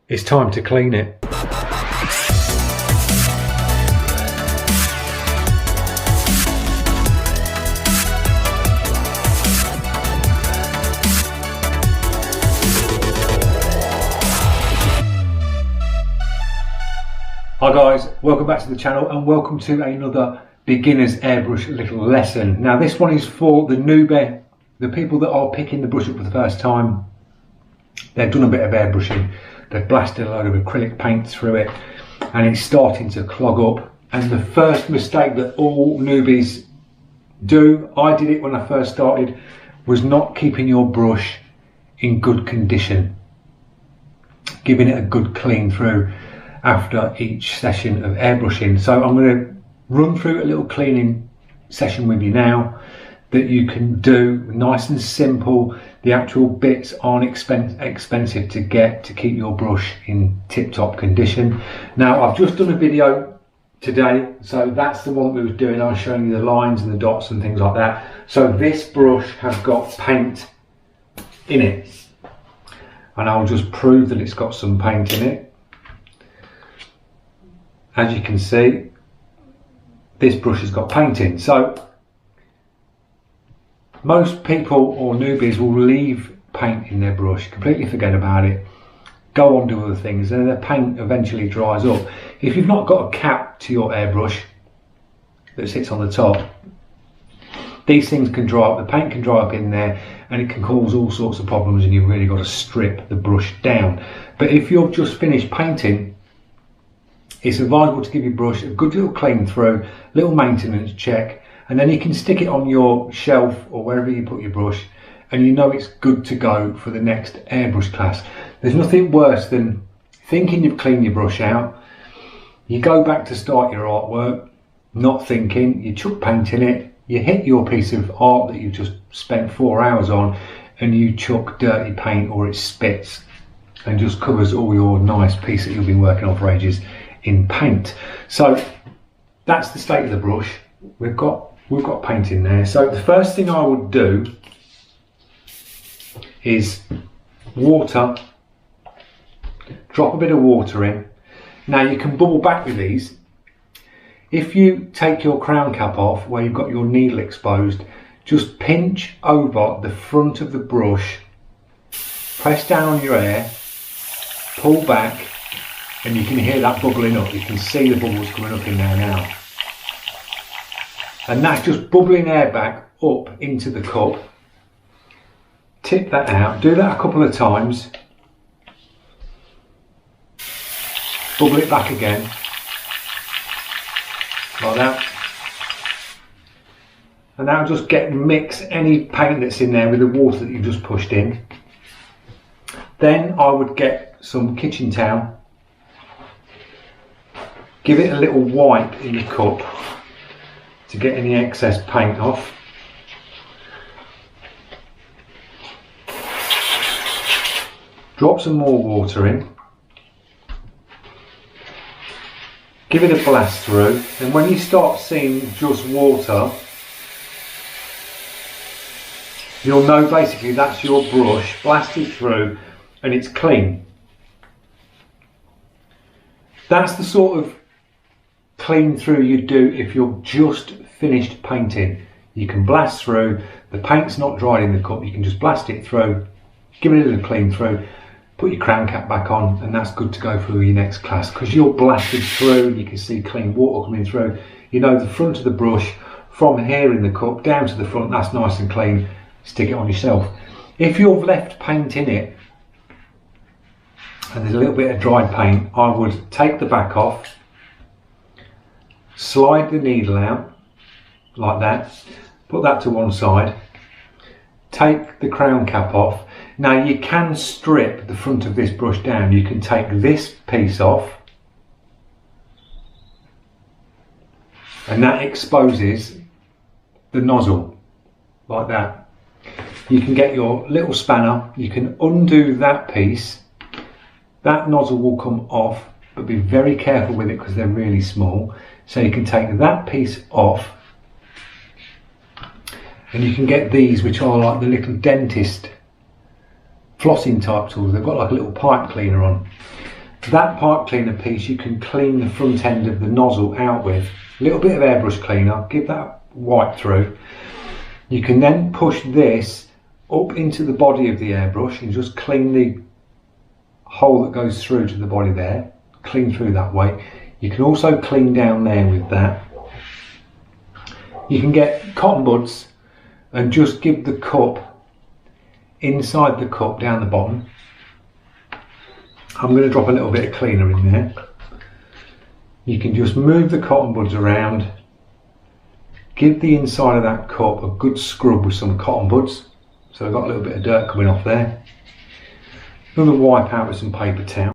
It's time to clean it. Hi guys, welcome back to the channel and welcome to another beginner's airbrush little lesson. Now this one is for the newbie, the people that are picking the brush up for the first time. They've done a bit of airbrushing, they've blasted a load of acrylic paint through it and it's starting to clog up. And the first mistake that all newbies do, I did it when I first started, was not keeping your brush in good condition, giving it a good clean through after each session of airbrushing. So I'm going to run through a little cleaning session with you now that you can do nice and simple. The actual bits aren't expensive to get to keep your brush in tip-top condition. Now I've just done a video today, so that's the one we was doing. I was showing you the lines and the dots and things like that. So this brush has got paint in it, and I'll just prove that it's got some paint in it. As you can see, this brush has got paint in. So most people or newbies will leave paint in their brush, completely forget about it, go on to other things, and the paint eventually dries up. If you've not got a cap to your airbrush that sits on the top, these things can dry up, the paint can dry up in there and it can cause all sorts of problems, and you've really got to strip the brush down. But if you've just finished painting, it's advisable to give your brush a good little clean through, little maintenance check, and then you can stick it on your shelf or wherever you put your brush, and you know it's good to go for the next airbrush class. There's nothing worse than thinking you've cleaned your brush out, you go back to start your artwork, not thinking, you chuck paint in it, you hit your piece of art that you've just spent 4 hours on, and you chuck dirty paint or it spits and just covers all your nice piece that you've been working on for ages in paint. So that's the state of the brush. We've got paint in there. So the first thing I would do is water, drop a bit of water in. Now you can bubble back with these. If you take your crown cap off where you've got your needle exposed, just pinch over the front of the brush, press down on your air, pull back, and you can hear that bubbling up. You can see the bubbles coming up in there now. And that's just bubbling air back up into the cup. Tip that out. Do that a couple of times. Bubble it back again. Like that. And now just mix any paint that's in there with the water that you've just pushed in. Then I would get some kitchen towel. Give it a little wipe in the cup to get any excess paint off. Drop some more water in. Give it a blast through, and when you start seeing just water, you'll know basically that's your brush blasted through and it's clean. That's the sort of clean through you do if you're just finished painting. You can blast through, the paint's not dried in the cup, you can just blast it through, give it a little clean through, put your crown cap back on, and that's good to go for your next class, because you're blasted through, you can see clean water coming through. You know the front of the brush from here in the cup down to the front, that's nice and clean, stick it on yourself. If you've left paint in it and there's a little bit of dried paint, I would take the back off, slide the needle out like that, put that to one side, take the crown cap off. Now you can strip the front of this brush down. You can take this piece off and that exposes the nozzle like that. You can get your little spanner, you can undo that piece, that nozzle will come off, but be very careful with it because they're really small. So you can take that piece off, and you can get these, which are like the little dentist flossing type tools. They've got like a little pipe cleaner on. That pipe cleaner piece you can clean the front end of the nozzle out with. A little bit of airbrush cleaner, give that a wipe through. You can then push this up into the body of the airbrush and just clean the hole that goes through to the body there. Clean through that way. You can also clean down there with that. You can get cotton buds and just give the cup, inside the cup down the bottom. I'm going to drop a little bit of cleaner in there. You can just move the cotton buds around, give the inside of that cup a good scrub with some cotton buds. So I've got a little bit of dirt coming off there. Another wipe out with some paper towel.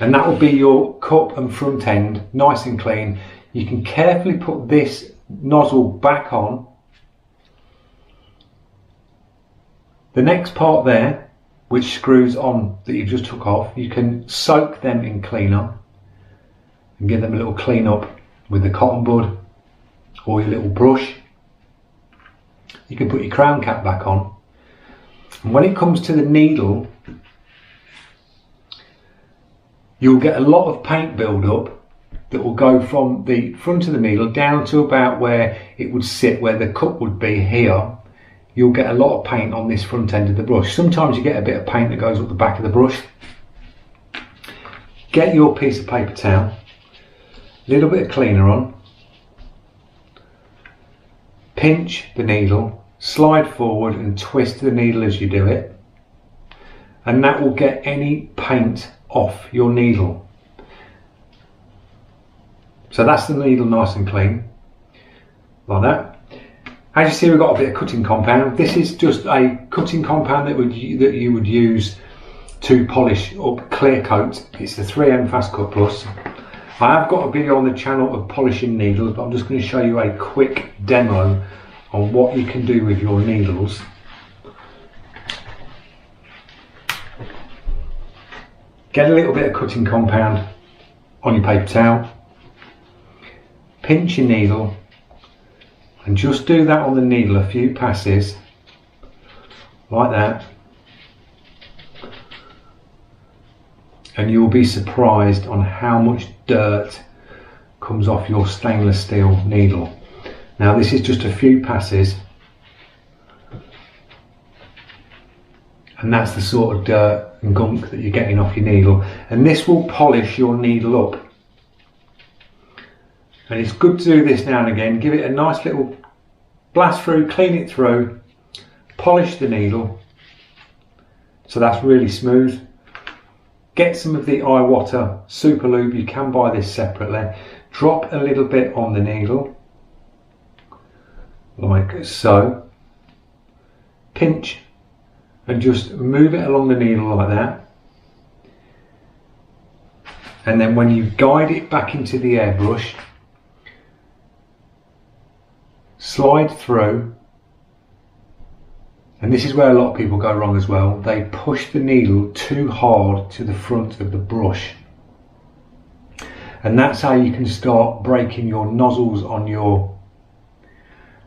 And that will be your cup and front end, nice and clean. You can carefully put this nozzle back on. The next part there, which screws on that you just took off, you can soak them in cleaner and give them a little clean up with the cotton bud or your little brush. You can put your crown cap back on. And when it comes to the needle, you'll get a lot of paint build up that will go from the front of the needle down to about where it would sit, where the cup would be here. You'll get a lot of paint on this front end of the brush. Sometimes you get a bit of paint that goes up the back of the brush. Get your piece of paper towel, a little bit of cleaner on, pinch the needle, slide forward and twist the needle as you do it, and that will get any paint off your needle. So that's the needle nice and clean, like that. As you see, we've got a bit of cutting compound. This is just a cutting compound that you would use to polish up clear coat. It's the 3M Fast Cut Plus. I have got a video on the channel of polishing needles, but I'm just going to show you a quick demo on what you can do with your needles. Get a little bit of cutting compound on your paper towel, pinch your needle and just do that on the needle a few passes like that, and you'll be surprised on how much dirt comes off your stainless steel needle. Now this is just a few passes, and that's the sort of dirt and gunk that you're getting off your needle, and this will polish your needle up. And it's good to do this now and again. Give it a nice little blast through, clean it through, polish the needle so that's really smooth. Get some of the Iwata Super Lube, you can buy this separately. Drop a little bit on the needle like so, pinch and just move it along the needle like that, and then when you guide it back into the airbrush, slide through. And this is where a lot of people go wrong as well. They push the needle too hard to the front of the brush, and that's how you can start breaking your nozzles on your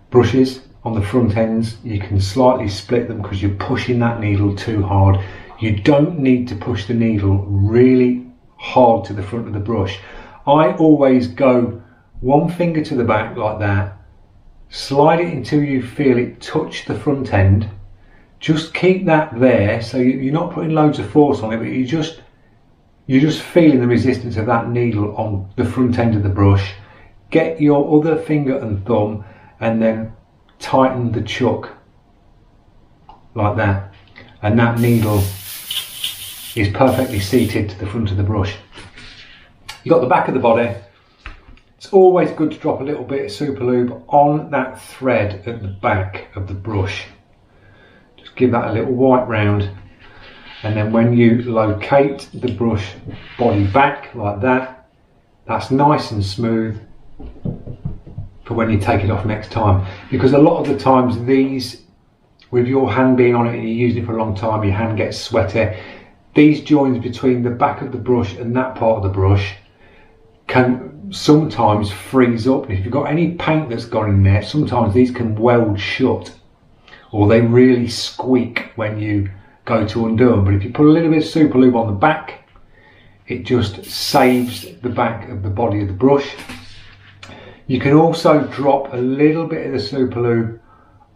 brushes. On the front ends you can slightly split them because you're pushing that needle too hard. You don't need to push the needle really hard to the front of the brush. I always go one finger to the back like that, slide it until you feel it touch the front end. Just keep that there, so you're not putting loads of force on it, but you're just feeling the resistance of that needle on the front end of the brush. Get your other finger and thumb and then tighten the chuck like that, and that needle is perfectly seated to the front of the brush. You've got the back of the body. It's always good to drop a little bit of Super Lube on that thread at the back of the brush. Just give that a little wipe round, and then when you locate the brush body back like that, that's nice and smooth for when you take it off next time. Because a lot of the times these, with your hand being on it and you're using it for a long time, your hand gets sweaty. These joins between the back of the brush and that part of the brush can sometimes freeze up, and if you've got any paint that's gone in there, sometimes these can weld shut, or they really squeak when you go to undo them. But if you put a little bit of super lube on the back, it just saves the back of the body of the brush. You can also drop a little bit of the super lube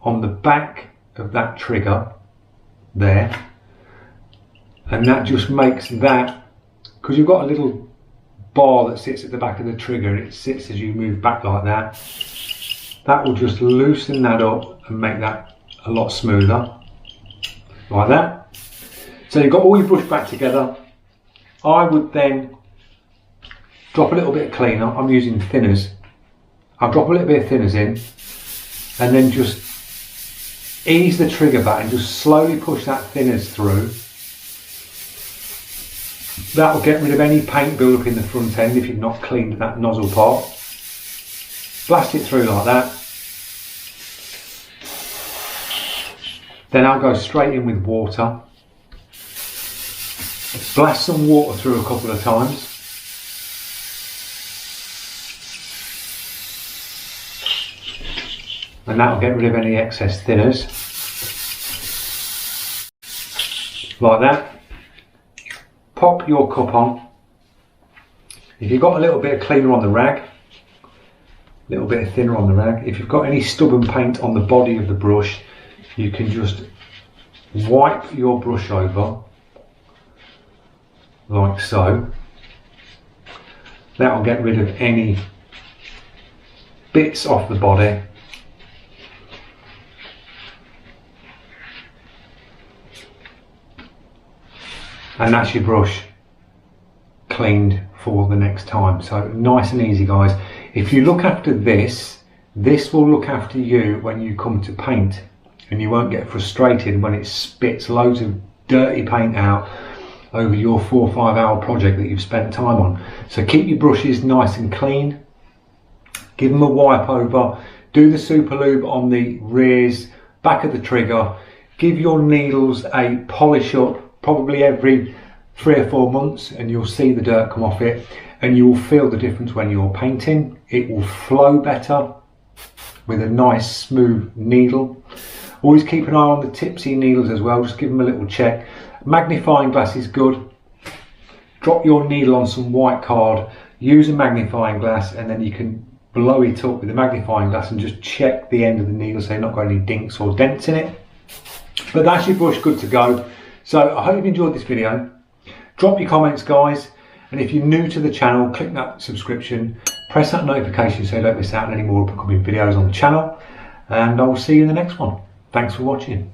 on the back of that trigger there, and that just makes that, because you've got a little bar that sits at the back of the trigger and it sits as you move back like that, that will just loosen that up and make that a lot smoother, like that. So you've got all your brush back together. I would then drop a little bit of cleaner. I'm using thinners. I'll drop a little bit of thinners in and then just ease the trigger back and just slowly push that thinners through. That will get rid of any paint build up in the front end if you've not cleaned that nozzle part. Blast it through like that. Then I'll go straight in with water. Blast some water through a couple of times. And that will get rid of any excess thinners. Like that. Pop your cup on. If you've got a little bit of cleaner on the rag, a little bit of thinner on the rag, if you've got any stubborn paint on the body of the brush, you can just wipe your brush over like so. That will get rid of any bits off the body. And that's your brush cleaned for the next time. So nice and easy, guys. If you look after this, this will look after you when you come to paint, and you won't get frustrated when it spits loads of dirty paint out over your 4 or 5 hour project that you've spent time on. So keep your brushes nice and clean. Give them a wipe over. Do the super lube on the rears, back of the trigger. Give your needles a polish up probably every 3 or 4 months, and you'll see the dirt come off it, and you will feel the difference when you're painting. It will flow better with a nice smooth needle. Always keep an eye on the tipsy needles as well, just give them a little check. Magnifying glass is good. Drop your needle on some white card, use a magnifying glass, and then you can blow it up with a magnifying glass and just check the end of the needle so you've not got any dinks or dents in it. But that's your brush good to go. So I hope you've enjoyed this video. Drop your comments, guys, and if you're new to the channel, click that subscription, press that notification so you don't miss out on any more upcoming videos on the channel, and I will see you in the next one. Thanks for watching.